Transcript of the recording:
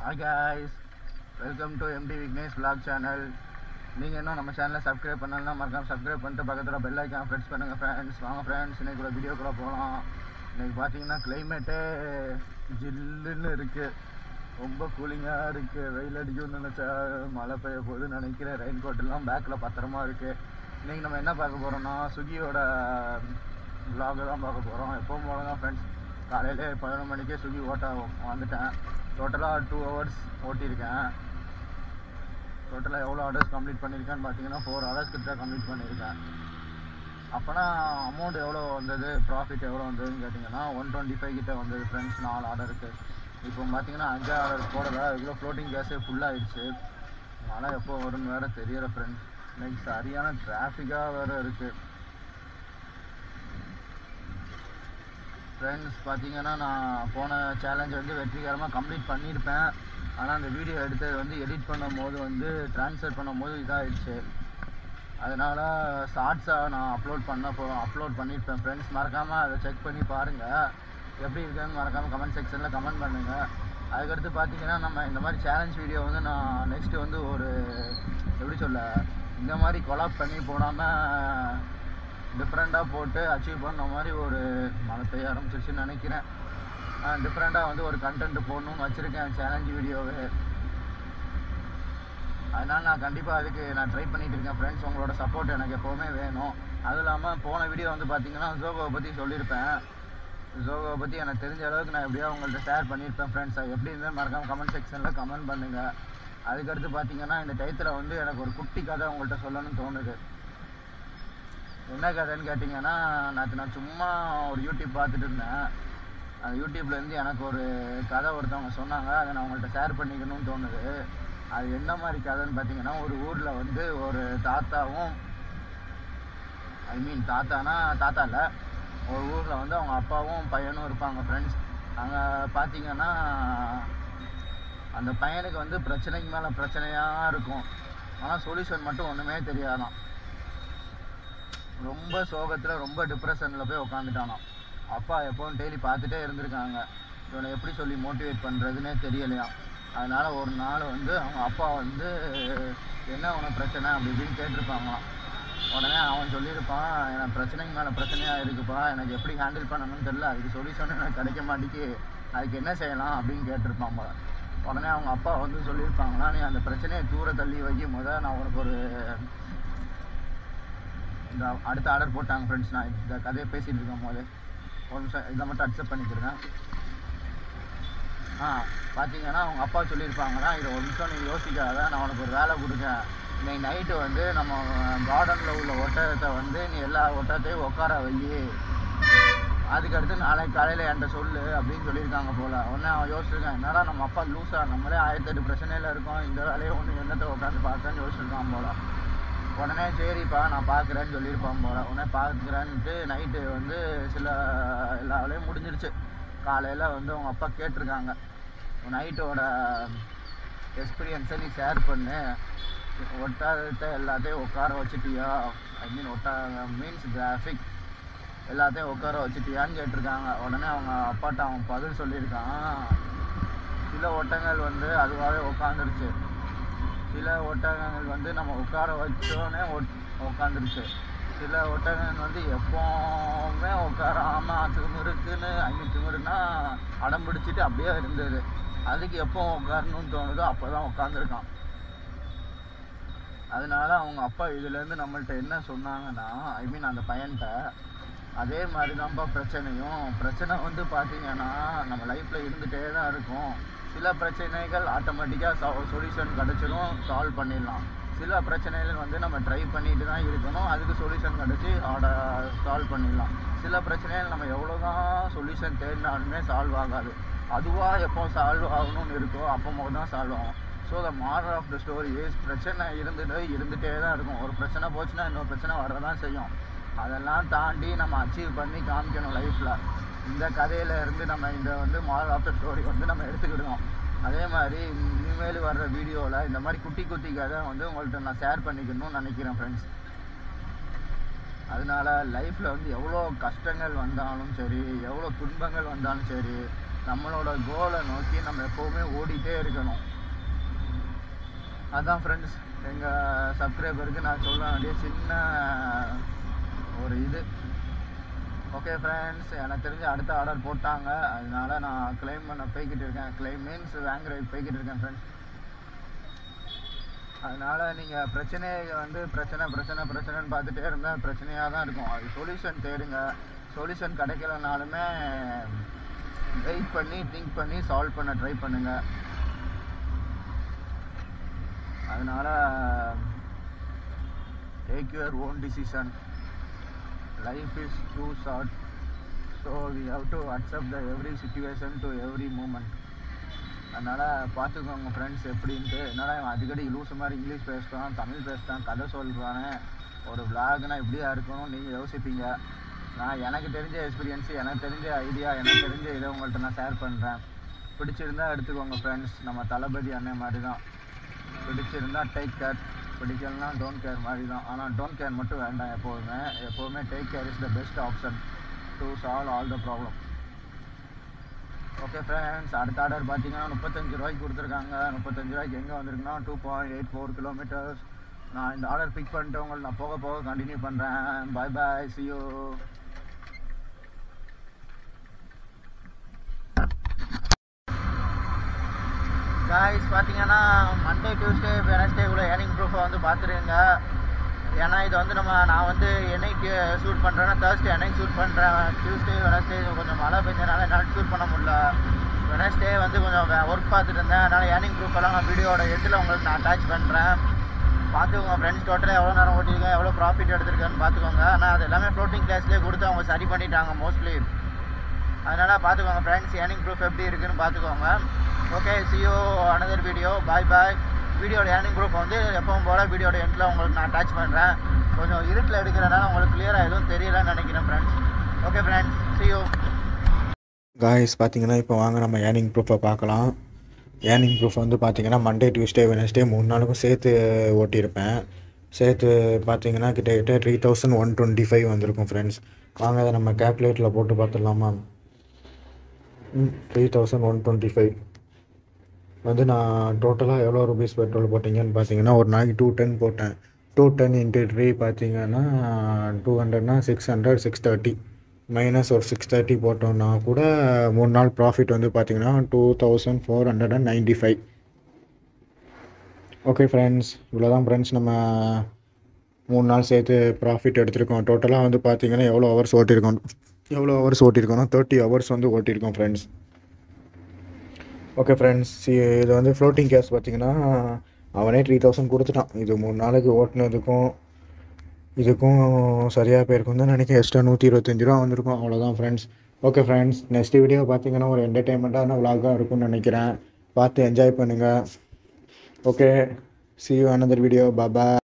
Hi guys, welcome to MD Vignesh vlog channel. நீங்கள் இன்னும் நம்ம சேனலை சப்ஸ்கிரைப் பண்ணலன்னா மறக்காம சப்ஸ்கிரைப் பண்ணிட்டு பக்கத்தில் பெல் ஐக்கான் ப்ரெஸ் பண்ணுங்கள் ஃப்ரெண்ட்ஸ். வாங்க ஃப்ரெண்ட்ஸ், இன்றைக்கி கூட வீடியோ கூட போகலாம். இன்றைக்கி பார்த்தீங்கன்னா கிளைமேட்டே ஜில்லுன்னு இருக்குது, ரொம்ப கூலிங்காக இருக்குது. வெயில் அடிக்கும்னு நினச்சா மழை பெய்ய போகுதுன்னு நினைக்கிறேன். ரெயின் கோட்டெல்லாம் பேக்கில் பத்திரமா இருக்குது. இன்றைக்கி நம்ம என்ன பார்க்க போகிறோம்னா ஸ்விக்கியோட vlog தான் பார்க்க போகிறோம். எப்பவும் போல தான் ஃப்ரெண்ட்ஸ். காலையில் 11 மணிக்கே ஸ்விக்கி வந்துட்டேன். டோட்டலாக 2 hours ஓட்டியிருக்கேன். டோட்டலாக எவ்வளோ ஆர்டர்ஸ் கம்ப்ளீட் பண்ணியிருக்கேன்னு பார்த்தீங்கன்னா 4 hours கிட்ட கம்ப்ளீட் பண்ணியிருக்கேன். அப்போனா அமௌண்ட் எவ்வளோ வந்தது, ப்ராஃபிட் எவ்வளோ வந்ததுன்னு கேட்டிங்கன்னா 125 கிட்ட வந்தது ஃப்ரெண்ட்ஸ் 4 ஆர்டருக்கு. இப்போ பார்த்தீங்கன்னா 5 ஆர்டர் போடலை, அதுக்குள்ளே ஃப்ளோட்டிங் கேஸே ஃபுல்லாகிடுச்சு. மழை எப்போ வரும்னு வேறு தெரியலை ஃப்ரெண்ட்ஸ். இன்னைக்கு சரியான டிராஃபிக்காக வேறு இருக்குது ஃப்ரெண்ட்ஸ். பார்த்தீங்கன்னா நான் போன சேலஞ்ச் வந்து வெற்றிகரமாக கம்ப்ளீட் பண்ணியிருப்பேன். ஆனால் அந்த வீடியோ எடுத்தது வந்து எடிட் பண்ணும் போது ட்ரான்ஸ்ஃபர் பண்ணும்போது இதாகிடுச்சு. அதனால் ஷார்ட்ஸாக நான் அப்லோட் பண்ணியிருப்பேன் ஃப்ரெண்ட்ஸ். மறக்காமல் அதை செக் பண்ணி பாருங்கள். எப்படி இருக்குன்னு மறக்காமல் கமெண்ட் செக்ஷனில் கமெண்ட் பண்ணுங்கள். அதுக்கடுத்து பார்த்தீங்கன்னா நம்ம இந்த மாதிரி சேலஞ்ச் வீடியோ வந்து நான் நெக்ஸ்ட்டு வந்து ஒரு எப்படி சொல்ல, இந்த மாதிரி கொலாப் பண்ணி போடாமல் டிஃப்ரெண்ட்டாக போட்டு அச்சீவ் பண்ண மாதிரி ஒரு மழை பெய்ய ஆரம்பிச்சிருச்சுன்னு நினைக்கிறேன். டிஃப்ரெண்ட்டாக வந்து ஒரு கண்டென்ட் போடணும்னு வச்சுருக்கேன் சேலஞ்ச் வீடியோவே. அதனால் நான் கண்டிப்பாக அதுக்கு நான் ட்ரை பண்ணிகிட்டு இருக்கேன் ஃப்ரெண்ட்ஸ். உங்களோட சப்போர்ட் எனக்கு எப்போவுமே வேணும். அதுவும் இல்லாமல் போன வீடியோ வந்து பார்த்தீங்கன்னா ஜோகோவை பற்றி சொல்லியிருப்பேன். ஜோகோவை பற்றி எனக்கு தெரிஞ்ச அளவுக்கு நான் எப்படியோ உங்கள்கிட்ட ஷேர் பண்ணியிருப்பேன் ஃப்ரெண்ட்ஸ். அது எப்படி இருந்தால் மறக்காமல் கமெண்ட் செக்ஷனில் கமெண்ட் பண்ணுங்கள். அதுக்கடுத்து பார்த்தீங்கன்னா இந்த டயத்தில் வந்து எனக்கு ஒரு குட்டி கதை உங்கள்கிட்ட சொல்லணும்னு தோணுது. என்ன கதைன்னு கேட்டிங்கன்னா, நான் சும்மா ஒரு யூடியூப் பார்த்துட்டு இருந்தேன். அந்த யூடியூப்லேருந்து எனக்கு ஒரு கதை ஒருத்தவங்க சொன்னாங்க, அதை நான் உங்கள்கிட்ட ஷேர் பண்ணிக்கணும்னு தோணுது. அது என்ன மாதிரி கதைன்னு பார்த்தீங்கன்னா, ஒரு ஊரில் வந்து ஒரு தாத்தாவும் தாத்தா இல்லை, ஒரு ஊரில் வந்து அவங்க அப்பாவும் பையனும் இருப்பாங்க ஃப்ரெண்ட்ஸ். அங்கே பார்த்தீங்கன்னா அந்த பையனுக்கு வந்து பிரச்சனைக்கு மேலே பிரச்சனையாக இருக்கும். ஆனால் சொல்யூஷன் மட்டும் ஒன்றுமே தெரியாதான். ரொம்ப சோகத்தில் ரொம்ப டிப்ரெஷனில் போய் உட்காந்துட்டானாம். அப்பா எப்போவும் டெய்லி பார்த்துட்டே இருந்திருக்காங்க. இவனை எப்படி சொல்லி மோட்டிவேட் பண்ணுறதுன்னே தெரியலையாம். அதனால் ஒரு நாள் வந்து அவங்க அப்பா வந்து என்ன உனக்கு பிரச்சனை அப்படி இப்படின்னு கேட்டிருப்பாங்களாம். உடனே அவன் சொல்லியிருப்பான், எனக்கு பிரச்சனைக்கு மேலே பிரச்சனையாக இருக்குப்பா, எனக்கு எப்படி ஹேண்டில் பண்ணணும்னு தெரியல, அதுக்கு சொல்யூஷன் எனக்கு கிடைக்க மாட்டேங்கி, அதுக்கு என்ன செய்யலாம் அப்படின்னு கேட்டிருப்பாங்க. உடனே அவங்க அப்பா வந்து சொல்லியிருப்பாங்களா, நீ அந்த பிரச்சனையை தூர தள்ளி வைக்கும் போது நான் உனக்கு ஒரு இந்த அடுத்த ஆர்டர் போட்டாங்க ஃப்ரெண்ட்ஸ். நான் இந்த கதையை பேசிகிட்டு இருக்கும் போது ஒரு நிமிஷம் இதை மட்டும் அக்செப்ட் பண்ணிக்கிறேன். பார்த்தீங்கன்னா அவங்க அப்பா சொல்லியிருப்பாங்கன்னா, இதை ஒரு நிமிஷம் நீ யோசிக்காத, நான் உனக்கு ஒரு வேலை கொடுக்கேன். இன்னைக்கு நைட்டு வந்து நம்ம கார்டனில் உள்ள ஒட்டகத்தை வந்து நீ எல்லா ஒட்டகத்தையும் உட்கார வை, அதுக்கடுத்து நாளைக்கு காலையில் என்கிட்ட சொல்லு அப்படின்னு சொல்லியிருக்காங்க போல். உடனே அவன் யோசிச்சிருக்கான், என்னடா நம்ம அப்பா லூஸா, நம்மளே 1008 பிரச்சனையில் இருக்கோம், இந்த வேலையை ஒன்று என்னத்தை உட்காந்து பார்த்தேன்னு யோசிச்சிருக்கான் போல். உடனே சரிப்பா நான் பார்க்குறேன்னு சொல்லியிருப்பான் போல். உடனே பார்க்குறேன்ட்டு நைட்டு வந்து எல்லா வேலையும் முடிஞ்சிருச்சு. காலையில் வந்து அவங்க அப்பா கேட்டிருக்காங்க, நைட்டோட எக்ஸ்பீரியன்ஸை நீ ஷேர் பண்ணு, ஒட்டகத்தை எல்லாத்தையும் உட்கார வச்சுட்டியா, மீன்ஸ் கிராஃபிக் எல்லாத்தையும் உட்கார வச்சுட்டியான்னு கேட்டிருக்காங்க. உடனே அவங்க அப்பாட்ட அவன் பதில் சொல்லியிருக்கான், சில ஒட்டகங்கள் வந்து அதுவாகவே உட்காந்துருச்சு, சில ஒட்டகங்கள் வந்து நம்ம உட்கார வச்சோன்னே உட்காந்துருச்சு, சில ஒட்டகங்கள் வந்து எப்போவுமே உட்காராமல் திமிருன்னா அடம் பிடிச்சிட்டு அப்படியே இருந்தது, அதுக்கு எப்போ உட்காரணும்னு தோணுதோ அப்போ தான் உட்காந்துருக்கான். அதனால அவங்க அப்பா இதுலேருந்து நம்மள்கிட்ட என்ன சொன்னாங்கன்னா, அந்த பையன்கிட்ட அதே மாதிரி தான்ப்பா பிரச்சனை வந்து பார்த்தீங்கன்னா நம்ம லைஃப்பில் இருந்துகிட்டே தான் இருக்கும். சில பிரச்சனைகள் ஆட்டோமேட்டிக்காக சொல்யூஷன் கிடச்சிடும், சால்வ் பண்ணிடலாம். சில பிரச்சனைகள் வந்து நம்ம ட்ரை பண்ணிட்டு தான் இருக்கணும், அதுக்கு சொல்யூஷன் கிடச்சி சால்வ் பண்ணிடலாம். சில பிரச்சனைகள் நம்ம எவ்வளோ தான் சொல்யூஷன் தேடினாலுமே சால்வ் ஆகாது, அதுவாக எப்போ சால்வ் ஆகணும்னு இருக்கோ அப்போ தான் சால்வ் ஆகும். So the moral of the story is, பிரச்சனை இருந்துகிட்டே தான் இருக்கும். ஒரு பிரச்சனை போச்சுன்னா இன்னொரு பிரச்சனை வரதான் செய்யும். அதெல்லாம் தாண்டி நம்ம அச்சீவ் பண்ணி காமிக்கணும் லைஃப்பில். இந்த கதையில் இருந்து நம்ம இந்த வந்து மாரல் ஆஃப் த ஸ்டோரி வந்து நம்ம எடுத்துக்கிடுவோம். அதே மாதிரி இனிமேல் வர்ற வீடியோவில் இந்த மாதிரி குட்டி கதை வந்து உங்கள்கிட்ட நான் ஷேர் பண்ணிக்கணும்னு நினைக்கிறேன் ஃப்ரெண்ட்ஸ். அதனால் லைஃப்பில் வந்து எவ்வளோ கஷ்டங்கள் வந்தாலும் சரி, எவ்வளோ துன்பங்கள் வந்தாலும் சரி, நம்மளோட கோலை நோக்கி நம்ம எப்போவுமே ஓடிட்டே இருக்கணும். அதுதான் ஃப்ரெண்ட்ஸ் எங்கள் சப்ஸ்கிரைபருக்கு நான் சொல்ல வேண்டிய சின்ன ஒரு இது. ஓகே ஃப்ரெண்ட்ஸ், எனக்கு தெரிஞ்சு அடுத்த ஆர்டர் போட்டாங்க, அதனால நான் கிளைம் பண்ண போய்கிட்டு இருக்கேன். கிளைம் மீன்ஸ் வாங்குறதுக்கு போய்கிட்டு இருக்கேன் ஃப்ரெண்ட்ஸ். அதனால் நீங்கள் பிரச்சனையை வந்து பிரச்சனைன்னு பார்த்துட்டே இருந்தால் பிரச்சனையாக தான் இருக்கும். அது சொல்யூஷன் தேடுங்க. சொல்யூஷன் கிடைக்கலனாலுமே வெயிட் பண்ணி திங்க் பண்ணி சால்வ் பண்ண ட்ரை பண்ணுங்கள். அதனால் take your own decision. Life is too short, so we have to accept the every situation to every moment. அதனால் பார்த்துக்கோங்க ஃப்ரெண்ட்ஸ் எப்படின்ட்டு. என்னடா அடிக்கடி லூஸ் மாதிரி இங்கிலீஷ் பேசுகிறான், தமிழ் பேசுகிறான், கதை சொல்கிறானே, ஒரு விளாக்னா இப்படியா இருக்கணும் நீங்கள் யோசிப்பீங்க. நான் எனக்கு தெரிஞ்ச எக்ஸ்பீரியன்ஸு, எனக்கு தெரிஞ்ச ஐடியா, எனக்கு தெரிஞ்ச இதை உங்கள்கிட்ட நான் ஷேர் பண்ணுறேன். பிடிச்சிருந்தா எடுத்துக்கோங்க ஃப்ரெண்ட்ஸ். நம்ம தளபதி அண்ணன் மாதிரி தான். பிடிச்சிருந்தா டேக் கேர், பிடிக்கலனா டோன்ட் கேர் மாதிரி தான். ஆனால் டோன்ட் கேர் மட்டும் வேண்டாம். எப்போவுமே take care is the best option to solve all the problem. Okay friends, அடுத்த ஆர்டர் பார்த்தீங்கன்னா 35 ரூபாய்க்கு கொடுத்துருக்காங்க. 35 ரூபாய்க்கு எங்கே வந்திருக்குன்னா 2.84 கிலோமீட்டர்ஸ். நான் இந்த ஆர்டர் பிக் பண்ணிட்டு உங்களுக்கு நான் போக கண்டினியூ பண்ணுறேன். பாய் பாய், see you. காய்ஸ் பார்த்தீங்கன்னா மண்டே டியூஸ்டே வெனஸ்டே கூட ஏர்னிங் ப்ரூஃபை வந்து பார்த்துருங்க. ஏன்னா இது வந்து நான் வந்து என்னைக்கு ஷூட் பண்ணுறேன்னா தேர்ஸ்டே என்னைக்கு ஷூட் பண்ணுறேன். டியூஸ்டே வெனஸ்டே கொஞ்சம் மழை பெஞ்சனால என்னால் ஷூட் பண்ண முடியல. வெனஸ்டே வந்து கொஞ்சம் ஒர்க் பார்த்துட்டு இருந்தேன். அதனால் ஏர்னிங் ப்ரூஃபெல்லாம் நான் வீடியோட எட்டில் உங்களுக்கு நான் அட்டாச் பண்ணுறேன். பார்த்துக்கோங்க ஃப்ரெண்ட்ஸ், டோட்டலாக எவ்வளோ நேரம் ஓட்டிருக்கேன், எவ்வளோ ப்ராஃபிட் எடுத்திருக்கேன்னு பார்த்துக்கோங்க. ஆனால் அது எல்லாமே ஃப்ளோட்டிங் கிளாஸ்லேயே கொடுத்து அவங்க சரி பண்ணிட்டாங்க மோஸ்ட்லி. அதனால் பார்த்துக்கோங்க ஃப்ரெண்ட்ஸ், ஏர்னிங் ப்ரூஃப் எப்படி இருக்குதுன்னு பார்த்துக்கோங்க. Okay, see you another video. பாய். வீடியோட ஏர்னிங் ப்ரூஃப் வந்து எப்பவும் போல் வீடியோட எண்டில் உங்களுக்கு நான் அட்டாச் பண்ணுறேன். கொஞ்சம் இருட்டில் எடுக்கிறனால உங்களுக்கு கிளியராக எதுவும் தெரியலன்னு நினைக்கிறேன் friends. Okay friends, see you. Guys பார்த்தீங்கன்னா இப்போ வாங்க நம்ம ஏர்னிங் ப்ரூஃபை பார்க்கலாம். ஏர்னிங் ப்ரூஃப் வந்து பார்த்தீங்கன்னா மண்டே டியூஸ்டே வெனஸ்டே 3 நாளுக்கும் சேர்த்து ஓட்டியிருப்பேன். சேர்த்து பார்த்தீங்கன்னா கிட்டத்தட்ட 3125 வந்திருக்கும் ஃப்ரெண்ட்ஸ். வாங்க அதை நம்ம கேல்குலேட்டரில் போட்டு பார்த்துடலாமா. 3125 வந்து நான் டோட்டலாக எவ்வளோ ருபீஸ் பெட்ரோல் போட்டிங்கன்னு பார்த்தீங்கன்னா ஒரு நாளைக்கு 210 போட்டேன். 210 × 3 பார்த்தீங்கன்னா 200னா 600, 630 மைனஸ் ஒரு 630 போட்டோம்னா கூட 3 நாள் ப்ராஃபிட் வந்து பார்த்தீங்கன்னா 2495. ஓகே ஃப்ரெண்ட்ஸ், இவ்வளோ தான் ஃப்ரெண்ட்ஸ் நம்ம 3 நாள் சேர்த்து ப்ராஃபிட் எடுத்திருக்கோம். டோட்டலாக வந்து பார்த்தீங்கன்னா எவ்வளோ ஹவர்ஸ் ஓட்டியிருக்கோன்னா 30 ஹவர்ஸ் வந்து ஓட்டியிருக்கோம் ஃப்ரெண்ட்ஸ். ஓகே ஃப்ரெண்ட்ஸ், இது வந்து ஃப்ளோட்டிங் கேஸ் பார்த்தீங்கன்னா அவனே 3000 கொடுத்துட்டான். இது 3 நாளைக்கு ஓட்டினதுக்கும் இதுக்கும் சரியாக போயிருக்கும் தான் நினைக்கிறேன். எக்ஸ்ட்ரா 125 ரூபா வந்திருக்கும். அவ்வளோதான் friends. Okay friends, next video பார்த்தீங்கன்னா ஒரு என்டர்டெயின்மெண்ட்டான விலாகாக இருக்கும்னு நினைக்கிறேன். பார்த்து என்ஜாய் பண்ணுங்கள். Okay, see you another video. Bye bye.